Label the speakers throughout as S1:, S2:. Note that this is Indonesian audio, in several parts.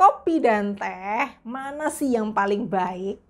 S1: kopi dan teh, mana sih yang paling baik?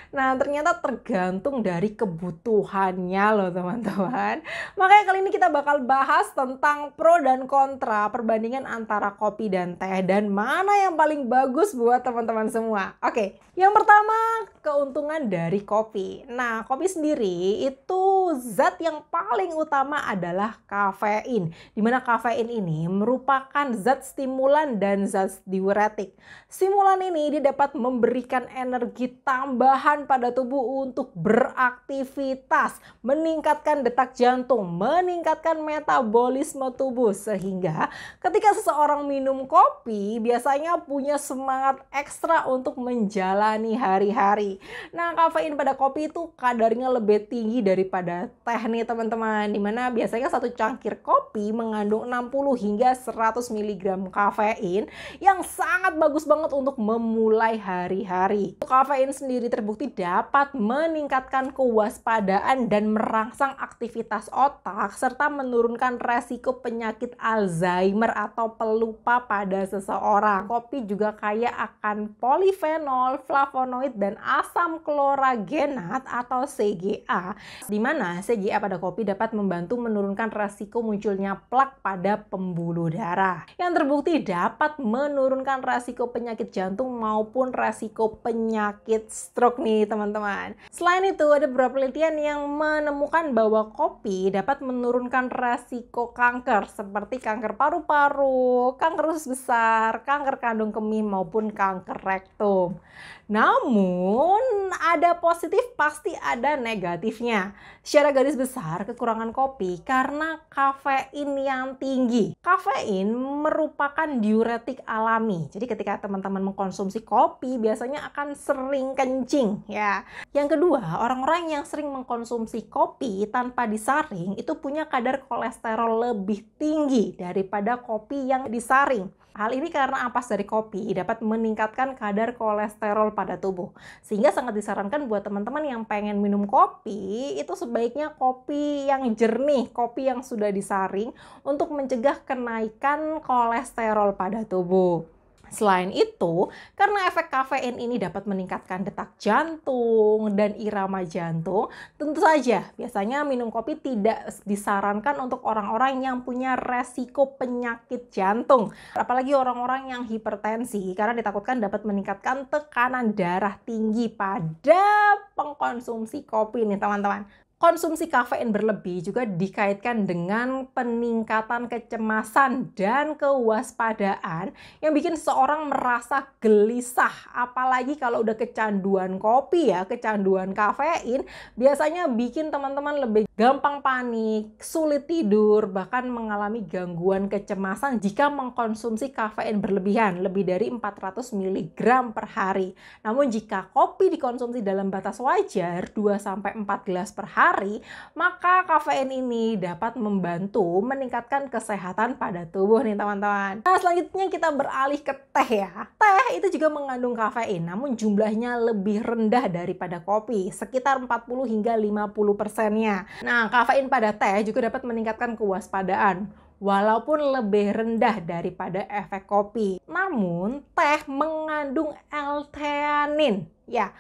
S1: Nah, ternyata tergantung dari kebutuhannya loh teman-teman. Makanya kali ini kita bakal bahas tentang pro dan kontra perbandingan antara kopi dan teh dan mana yang paling bagus buat teman-teman semua. Oke, yang pertama keuntungan dari kopi. Nah, kopi sendiri itu zat yang paling utama adalah kafein. Dimana kafein ini merupakan zat stimulan dan zat diuretik. Stimulan ini dapat memberikan energi tambahan pada tubuh untuk beraktivitas, meningkatkan detak jantung, meningkatkan metabolisme tubuh, sehingga ketika seseorang minum kopi biasanya punya semangat ekstra untuk menjalani hari-hari. Nah, kafein pada kopi itu kadarnya lebih tinggi daripada teh nih teman-teman, dimana biasanya satu cangkir kopi mengandung 60 hingga 100 mg kafein yang sangat bagus banget untuk memulai hari-hari. Kafein sendiri terbukti dapat meningkatkan kewaspadaan dan merangsang aktivitas otak serta menurunkan resiko penyakit Alzheimer atau pelupa pada seseorang. Kopi juga kaya akan polifenol, flavonoid, dan asam kloragenat atau CGA, di mana CGA pada kopi dapat membantu menurunkan resiko munculnya plak pada pembuluh darah, yang terbukti dapat menurunkan resiko penyakit jantung maupun resiko penyakit stroke nih teman-teman. Selain itu, ada beberapa penelitian yang menemukan bahwa kopi dapat menurunkan resiko kanker seperti kanker paru-paru, kanker usus besar, kanker kandung kemih maupun kanker rektum. Namun, ada positif pasti ada negatifnya. Secara garis besar, kekurangan kopi karena kafein yang tinggi. Kafein merupakan diuretik alami. Jadi ketika teman-teman mengkonsumsi kopi biasanya akan sering kencing ya. Yang kedua, orang-orang yang sering mengkonsumsi kopi tanpa disaring itu punya kadar kolesterol lebih tinggi daripada kopi yang disaring. Hal ini karena ampas dari kopi dapat meningkatkan kadar kolesterol pada tubuh. Sehingga sangat disarankan buat teman-teman yang pengen minum kopi, itu sebaiknya kopi yang jernih, kopi yang sudah disaring untuk mencegah kenaikan kolesterol pada tubuh. Selain itu, karena efek kafein ini dapat meningkatkan detak jantung dan irama jantung, tentu saja biasanya minum kopi tidak disarankan untuk orang-orang yang punya resiko penyakit jantung. Apalagi orang-orang yang hipertensi, karena ditakutkan dapat meningkatkan tekanan darah tinggi pada pengkonsumsi kopi nih teman-teman. Konsumsi kafein berlebih juga dikaitkan dengan peningkatan kecemasan dan kewaspadaan yang bikin seseorang merasa gelisah. Apalagi kalau udah kecanduan kopi ya, kecanduan kafein, biasanya bikin teman-teman lebih gampang panik, sulit tidur, bahkan mengalami gangguan kecemasan jika mengkonsumsi kafein berlebihan, lebih dari 400 mg per hari. Namun jika kopi dikonsumsi dalam batas wajar, 2-4 gelas per hari, maka kafein ini dapat membantu meningkatkan kesehatan pada tubuh nih teman-teman. Nah, selanjutnya kita beralih ke teh ya. Teh itu juga mengandung kafein, namun jumlahnya lebih rendah daripada kopi, sekitar 40 hingga 50%-nya. Nah, kafein pada teh juga dapat meningkatkan kewaspadaan, walaupun lebih rendah daripada efek kopi. Namun, teh mengandung L-theanin. Ya,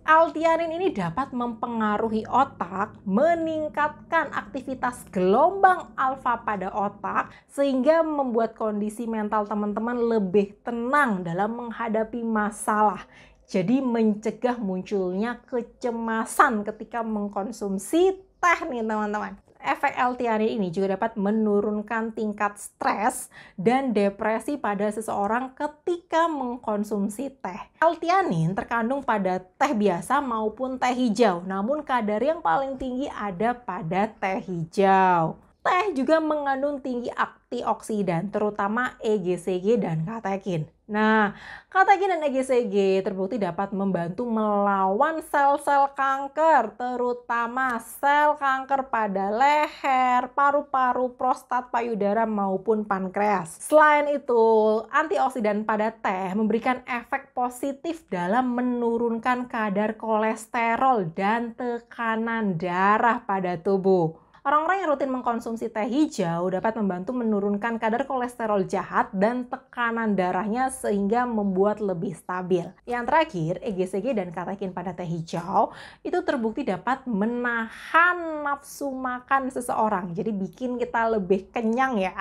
S1: L-theanin ini dapat mempengaruhi otak, meningkatkan aktivitas gelombang alfa pada otak, sehingga membuat kondisi mental teman-teman lebih tenang dalam menghadapi masalah. Jadi mencegah munculnya kecemasan ketika mengkonsumsi teh nih teman-teman. Efek L-theanin ini juga dapat menurunkan tingkat stres dan depresi pada seseorang ketika mengkonsumsi teh. L-theanin terkandung pada teh biasa maupun teh hijau, namun kadar yang paling tinggi ada pada teh hijau. Teh juga mengandung tinggi antioksidan, terutama EGCG dan katekin. Nah, katekin dan EGCG terbukti dapat membantu melawan sel-sel kanker, terutama sel kanker pada leher, paru-paru, prostat, payudara, maupun pankreas. Selain itu, antioksidan pada teh memberikan efek positif dalam menurunkan kadar kolesterol dan tekanan darah pada tubuh. Orang-orang yang rutin mengkonsumsi teh hijau dapat membantu menurunkan kadar kolesterol jahat dan tekanan darahnya sehingga membuat lebih stabil. Yang terakhir, EGCG dan katekin pada teh hijau itu terbukti dapat menahan nafsu makan seseorang. Jadi bikin kita lebih kenyang ya.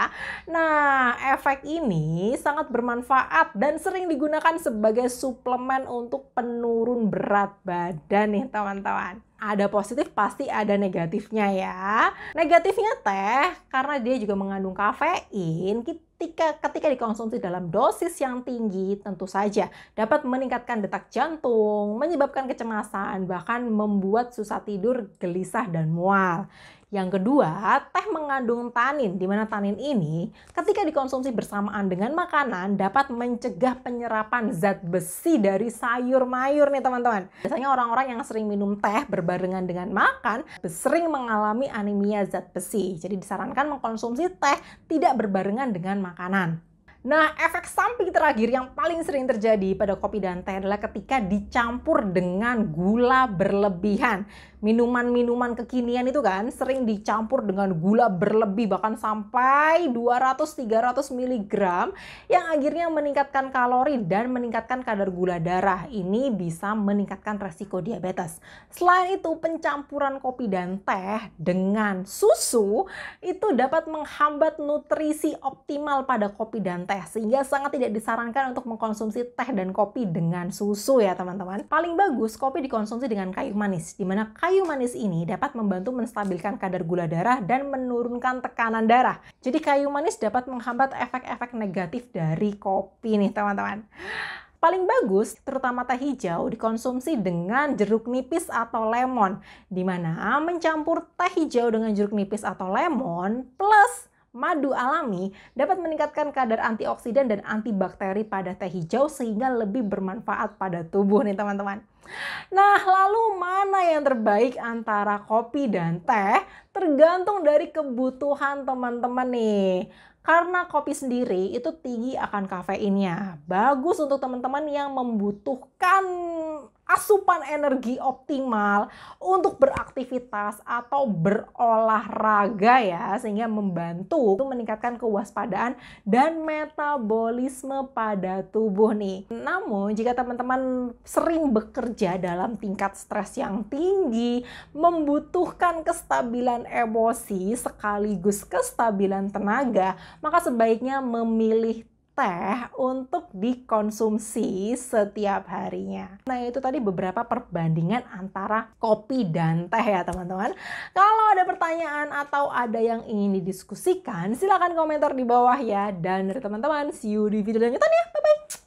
S1: Nah, efek ini sangat bermanfaat dan sering digunakan sebagai suplemen untuk penurun berat badan nih teman-teman. Ada positif pasti ada negatifnya ya. Negatifnya teh karena dia juga mengandung kafein, ketika dikonsumsi dalam dosis yang tinggi tentu saja dapat meningkatkan detak jantung, menyebabkan kecemasan, bahkan membuat susah tidur, gelisah dan mual. Yang kedua, teh mengandung tanin, di mana tanin ini ketika dikonsumsi bersamaan dengan makanan dapat mencegah penyerapan zat besi dari sayur mayur nih teman-teman. Biasanya orang-orang yang sering minum teh berbarengan dengan makan sering mengalami anemia zat besi. Jadi disarankan mengkonsumsi teh tidak berbarengan dengan makanan. Nah, efek samping terakhir yang paling sering terjadi pada kopi dan teh adalah ketika dicampur dengan gula berlebihan. Minuman-minuman kekinian itu kan sering dicampur dengan gula berlebih bahkan sampai 200-300 mg yang akhirnya meningkatkan kalori dan meningkatkan kadar gula darah. Ini bisa meningkatkan resiko diabetes. Selain itu, pencampuran kopi dan teh dengan susu itu dapat menghambat nutrisi optimal pada kopi dan teh sehingga sangat tidak disarankan untuk mengkonsumsi teh dan kopi dengan susu ya teman-teman. Paling bagus kopi dikonsumsi dengan kayu manis, di mana kayu manis ini dapat membantu menstabilkan kadar gula darah dan menurunkan tekanan darah. Jadi kayu manis dapat menghambat efek-efek negatif dari kopi nih teman-teman. Paling bagus, terutama teh hijau, dikonsumsi dengan jeruk nipis atau lemon, di mana mencampur teh hijau dengan jeruk nipis atau lemon plus madu alami dapat meningkatkan kadar antioksidan dan antibakteri pada teh hijau sehingga lebih bermanfaat pada tubuh nih teman-teman. Nah, lalu mana yang terbaik antara kopi dan teh? Tergantung dari kebutuhan teman-teman nih. Karena kopi sendiri itu tinggi akan kafeinnya. Bagus untuk teman-teman yang membutuhkan asupan energi optimal untuk beraktivitas atau berolahraga ya, sehingga membantu meningkatkan kewaspadaan dan metabolisme pada tubuh nih. Namun jika teman-teman sering bekerja dalam tingkat stres yang tinggi, membutuhkan kestabilan emosi sekaligus kestabilan tenaga, maka sebaiknya memilih teh untuk dikonsumsi setiap harinya. Nah, itu tadi beberapa perbandingan antara kopi dan teh ya teman-teman. Kalau ada pertanyaan atau ada yang ingin didiskusikan, silakan komentar di bawah ya. Dan dari teman-teman, see you di video selanjutnya. Bye-bye!